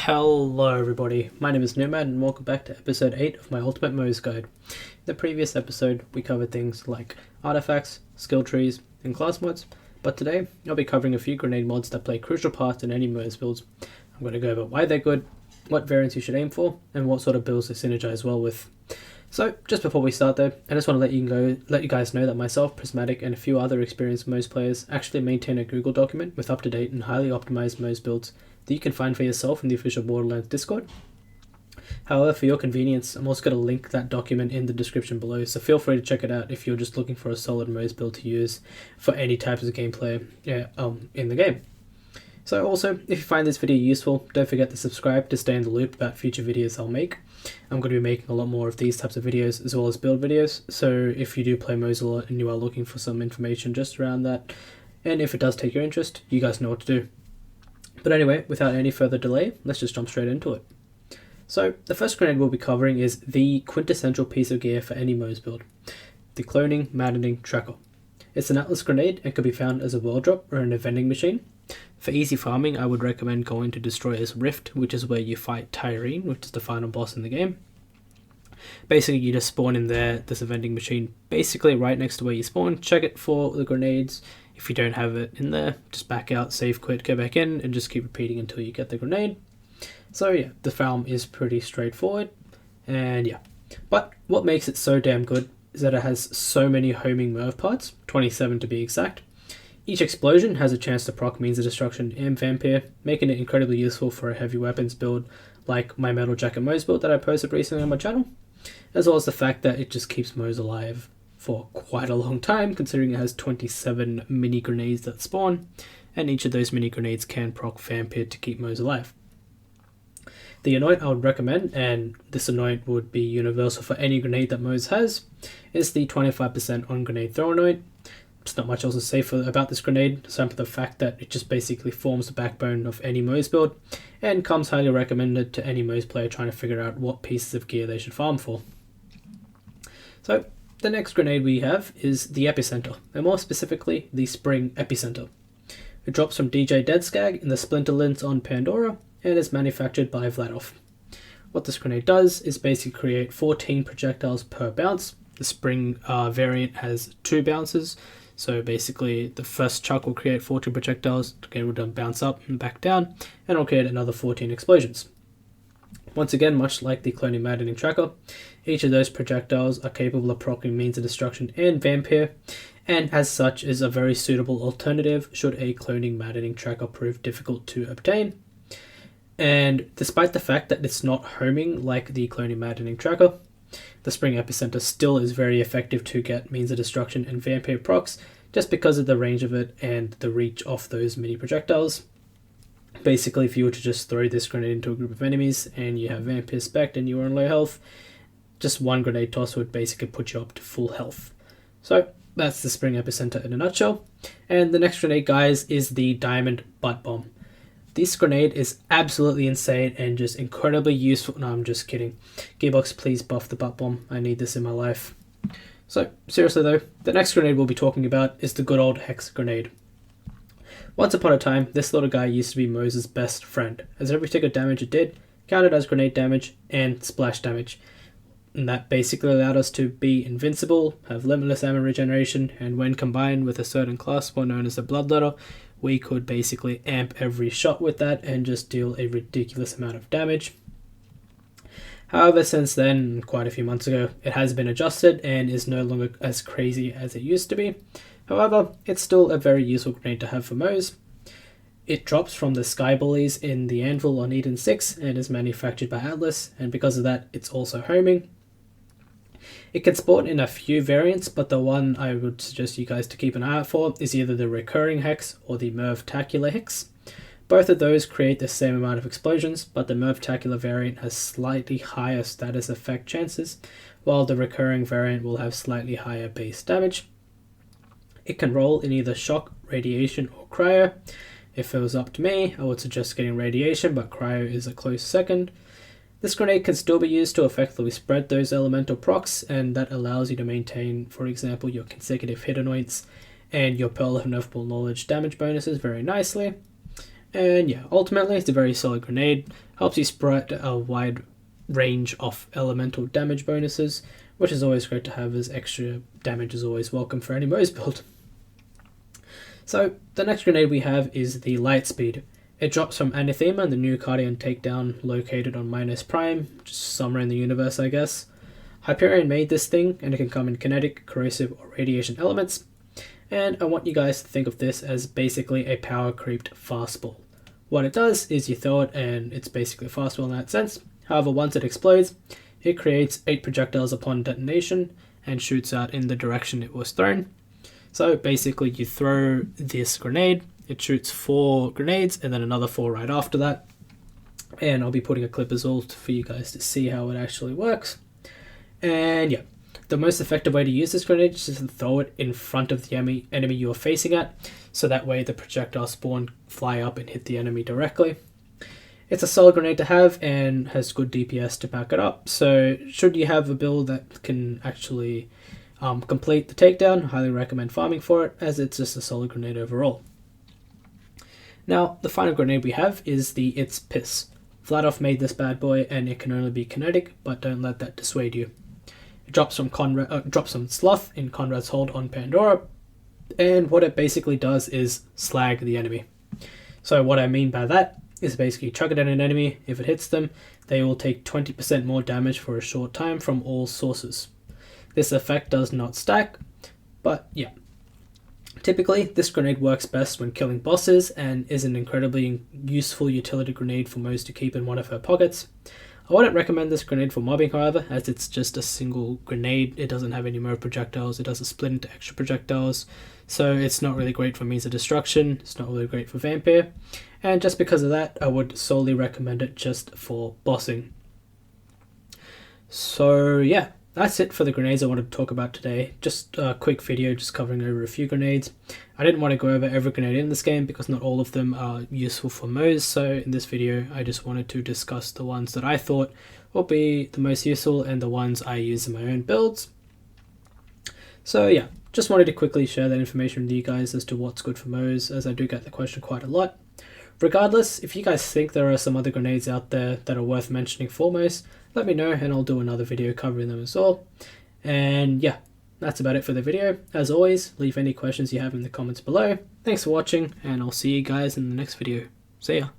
Hello everybody, my name is Nootmad and welcome back to episode 8 of my Ultimate Moze Guide. In the previous episode we covered things like artifacts, skill trees, and class mods, but today I'll be covering a few grenade mods that play crucial parts in any Moze builds. I'm going to go over why they're good, what variants you should aim for, and what sort of builds they synergize well with. So just before we start though, I just want to let you guys know that myself, Prismatic, and a few other experienced Moze players actually maintain a Google document with up-to-date and highly optimized Moze builds that you can find for yourself in the official Borderlands Discord. However, for your convenience, I'm also going to link that document in the description below, so feel free to check it out if you're just looking for a solid Moze build to use for any types of gameplay in the game. So also, if you find this video useful, don't forget to subscribe to stay in the loop about future videos I'll make. I'm going to be making a lot more of these types of videos as well as build videos, so if you do play Moze a lot and you are looking for some information just around that, and if it does take your interest, you guys know what to do. But anyway, without any further delay, let's just jump straight into it. So, the first grenade we'll be covering is the quintessential piece of gear for any Moze build, the Cloning Maddening Tracker. It's an Atlas grenade and can be found as a world drop or in a vending machine. For easy farming, I would recommend going to Destroyer's Rift, which is where you fight Tyrene, which is the final boss in the game. Basically, you just spawn in there, there's a vending machine basically right next to where you spawn, check it for the grenades. If you don't have it in there, just back out, save quit, go back in, and just keep repeating until you get the grenade. So yeah, the farm is pretty straightforward, and yeah. But what makes it so damn good is that it has so many homing Merv parts, 27 to be exact. Each explosion has a chance to proc Means of Destruction and Vampire, making it incredibly useful for a heavy weapons build like my Metal Jacket Moze build that I posted recently on my channel, as well as the fact that it just keeps Moze alive for quite a long time, considering it has 27 mini grenades that spawn, and each of those mini grenades can proc Vampire to keep Moze alive. The anoint I would recommend, and this anoint would be universal for any grenade that Moze has, is the 25% on grenade throw anoint. There's not much else to say about this grenade, aside from the fact that it just basically forms the backbone of any Moze build, and comes highly recommended to any Moze player trying to figure out what pieces of gear they should farm for. So, the next grenade we have is the Epicenter, and more specifically, the Spring Epicenter. It drops from DJ Deadskag in the Splinterlands on Pandora, and is manufactured by Vladov. What this grenade does is basically create 14 projectiles per bounce. The Spring variant has 2 bounces, so basically the first chuck will create 14 projectiles, again we'll then bounce up and back down, and it'll create another 14 explosions. Once again, much like the Cloning Maddening Tracker, each of those projectiles are capable of proccing Means of Destruction and Vampire, and as such is a very suitable alternative should a Cloning Maddening Tracker prove difficult to obtain. And despite the fact that it's not homing like the Cloning Maddening Tracker, the Spring Epicenter still is very effective to get Means of Destruction and Vampire procs, just because of the range of it and the reach of those mini projectiles. Basically, if you were to just throw this grenade into a group of enemies and you have Vampire spec'd and you are on low health, just one grenade toss would basically put you up to full health. So that's the Spring Epicenter in a nutshell. And the next grenade, guys, is the Diamond Butt Bomb. This grenade is absolutely insane and just incredibly useful. No, I'm just kidding. Gearbox, please buff the butt bomb. I need this in my life. So, seriously though, the next grenade we'll be talking about is the good old Hex Grenade. Once upon a time, this little guy used to be Moze's best friend, as every tick of damage it did counted as grenade damage and splash damage. And that basically allowed us to be invincible, have limitless ammo regeneration, and when combined with a certain class spell known as the Bloodletter, we could basically amp every shot with that and just deal a ridiculous amount of damage. However, since then, quite a few months ago, it has been adjusted and is no longer as crazy as it used to be. However, it's still a very useful grenade to have for Moze. It drops from the Sky Bullies in the Anvil on Eden 6 and is manufactured by Atlas, and because of that, it's also homing. It can spawn in a few variants, but the one I would suggest you guys to keep an eye out for is either the Recurring Hex or the Merv-tacular Hex. Both of those create the same amount of explosions, but the Merv-tacular variant has slightly higher status effect chances, while the Recurring variant will have slightly higher base damage. It can roll in either Shock, Radiation, or Cryo. If it was up to me, I would suggest getting Radiation, but Cryo is a close second. This grenade can still be used to effectively spread those elemental procs, and that allows you to maintain, for example, your consecutive hit anoints and your Pearl of Ineffable Knowledge damage bonuses very nicely. And yeah, ultimately it's a very solid grenade, helps you spread a wide range of elemental damage bonuses, which is always great to have, as extra damage is always welcome for any Moze build. So the next grenade we have is the Lightspeed. It drops from Anathema, the new Cardian takedown located on Minus Prime, just somewhere in the universe I guess. Hyperion made this thing, and it can come in kinetic, corrosive, or radiation elements. And I want you guys to think of this as basically a power creeped fastball. What it does is you throw it and it's basically a fastball in that sense. However, once it explodes, it creates 8 projectiles upon detonation and shoots out in the direction it was thrown. So basically you throw this grenade, it shoots 4 grenades and then another 4 right after that. And I'll be putting a clip as well for you guys to see how it actually works. And yeah, the most effective way to use this grenade is just to throw it in front of the enemy you are facing at, so that way the projectile spawn fly up and hit the enemy directly. It's a solid grenade to have and has good DPS to back it up, so should you have a build that can actually complete the takedown, I highly recommend farming for it, as it's just a solid grenade overall. Now, the final grenade we have is the It's Piss. Vladoff made this bad boy and it can only be kinetic, but don't let that dissuade you. It drops from Sloth in Conrad's hold on Pandora, and what it basically does is slag the enemy. So what I mean by that is basically chuck it at an enemy. If it hits them, they will take 20% more damage for a short time from all sources. This effect does not stack, but yeah. Typically, this grenade works best when killing bosses and is an incredibly useful utility grenade for Moze to keep in one of her pockets. I wouldn't recommend this grenade for mobbing, however, as it's just a single grenade. It doesn't have any more projectiles, it doesn't split into extra projectiles, so it's not really great for means of destruction, it's not really great for Vampire, and just because of that, I would solely recommend it just for bossing. So yeah, that's it for the grenades I wanted to talk about today. Just a quick video just covering over a few grenades. I didn't want to go over every grenade in this game because not all of them are useful for Moze, so in this video I just wanted to discuss the ones that I thought will be the most useful and the ones I use in my own builds. So yeah, just wanted to quickly share that information with you guys as to what's good for Moze, as I do get the question quite a lot. Regardless, if you guys think there are some other grenades out there that are worth mentioning for Moze, let me know and I'll do another video covering them as well. And yeah, that's about it for the video. As always, leave any questions you have in the comments below. Thanks for watching, and I'll see you guys in the next video. See ya.